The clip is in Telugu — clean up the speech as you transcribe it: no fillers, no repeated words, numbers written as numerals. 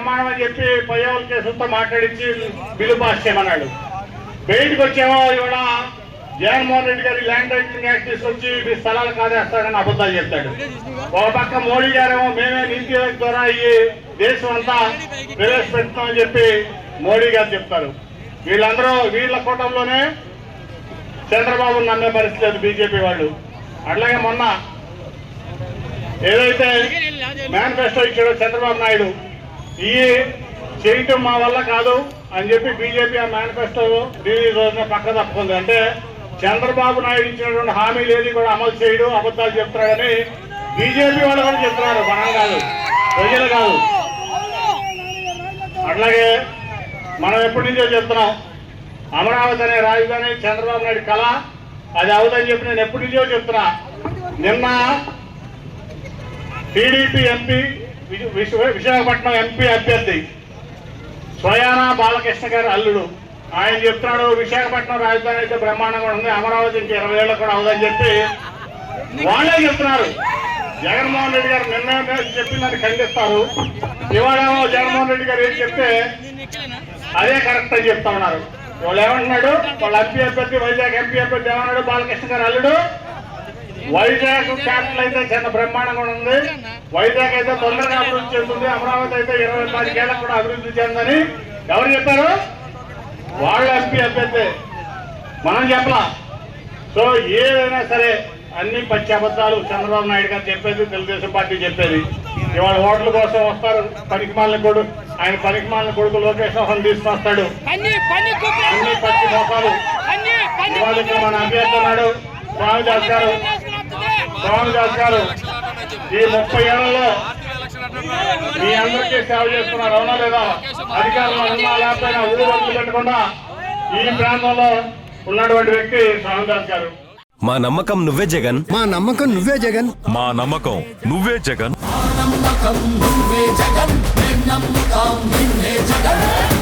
బ్రహ్మాండం అని చెప్పి పయ్యవల కేసులతో మాట్లాడించి బిల్లు పాస్ చేయమన్నాడు. బయటకు వచ్చేమో ఇవాళ జగన్మోహన్ రెడ్డి గారి ల్యాండ్ టైటిలింగ్ యాక్ట్ తీసుకొచ్చి మీ స్థలాలు కాదేస్తాడని అబద్ధాలు చెప్తాడు. ఒక పక్క మోడీ గారేమో మేమే నీతి ఆయోగ్ ద్వారా ఈ దేశం అంతా ప్రవేశపెడుతున్నామని చెప్పి మోడీ గారు చెప్తారు. వీళ్ళందరూ వీళ్ళ కూటంలోనే చంద్రబాబు నమ్మే పరిస్థితి లేదు బీజేపీ వాళ్ళు. అట్లాగే మొన్న ఏదైతే మేనిఫెస్టో ఇచ్చాడో చంద్రబాబు నాయుడు ఈ చేయటం మా వల్ల కాదు అని చెప్పి బీజేపీ ఆ మేనిఫెస్టో రిలీజ్ రోజున పక్క తప్పుకుంది. అంటే చంద్రబాబు నాయుడు ఇచ్చినటువంటి హామీలు ఏది కూడా అమలు చేయడం అబద్ధాలు చెప్తున్నాడని బీజేపీ వాళ్ళు కూడా చెప్తున్నారు, మనం కాదు, ప్రజలు కాదు. అట్లాగే మనం ఎప్పటి నుంచో చెప్తున్నాం అమరావతి అనే రాజధాని చంద్రబాబు నాయుడు కళ, అది అవుదని చెప్పి నేను ఎప్పటి నుంచో చెప్తున్నా. నిన్న టీడీపీ ఎంపీ విశాఖపట్నం ఎంపీ అభ్యర్థి స్వయానా బాలకృష్ణ గారి అల్లుడు ఆయన చెప్తున్నాడు విశాఖపట్నం రాజధాని అయితే బ్రహ్మాండంగా ఉంది, అమరావతి ఇంక 20 ఏళ్ళకు కూడా అవుదని చెప్పి వాళ్ళే చెప్తున్నారు. జగన్మోహన్ రెడ్డి గారు నిన్న చెప్పిందని ఖండిస్తారు. ఇవాళేమో జగన్మోహన్ రెడ్డి గారు ఏం చెప్తే అదే కరెక్ట్ అని చెప్తా ఉన్నారు. వాళ్ళు ఏమంటున్నాడు, వాళ్ళ ఎంపీ అభ్యర్థి వైజాగ్ ఎంపీ అభ్యర్థి ఏమన్నాడు, బాలకృష్ణ గారు అల్లుడు వైజాగ్ క్యాపిటల్ అయితే చిన్న బ్రహ్మాండంగా ఉంది, వైజాగ్ అయితే తొందరగా అభివృద్ధి చెందుతుంది, అమరావతి అయితే 25 ఏళ్ళకు కూడా అభివృద్ధి చెందని ఎవరు చెప్పారు? వాళ్ళ ఎంపీ అభ్యర్థి, మనం చెప్పలా. సో ఏదైనా సరే అన్ని పచ్చి అబద్ధాలు చంద్రబాబు నాయుడు గారు చెప్పేది, తెలుగుదేశం పార్టీ చెప్పేది. ఇవాళ ఓట్ల కోసం వస్తారు పనికిమాలిన కొడుకు, ఆయన పనికిమాలిన కొడుకు లోకేష్ మోహన్ తీసుకొస్తాడు, అన్ని పచ్చి మోసాలు. ఇవాళ ఇక్కడ మన అభ్యర్థి ఉన్నాడు స్వామిదాస్ గారు. స్వామిదాస్ గారు ఈ 30 ఏళ్లలో మీ అందరికీ సేవ చేస్తున్నారు, అవునా లేదా? అధికారులు ఉన్నా లేకపోయినా ఊరు వదిలి పెట్టకుండా ఈ ప్రాంతంలో ఉన్నటువంటి వ్యక్తి స్వామిదాస్ గారు. మా నమ్మకం నువ్వే జగన్, మా నమ్మకం నువ్వే జగన్, మా నమ్మకం నువ్వే జగన్, నమ్మకం నువ్వే జగన్, నమ్మకం నిన్నే జగన్.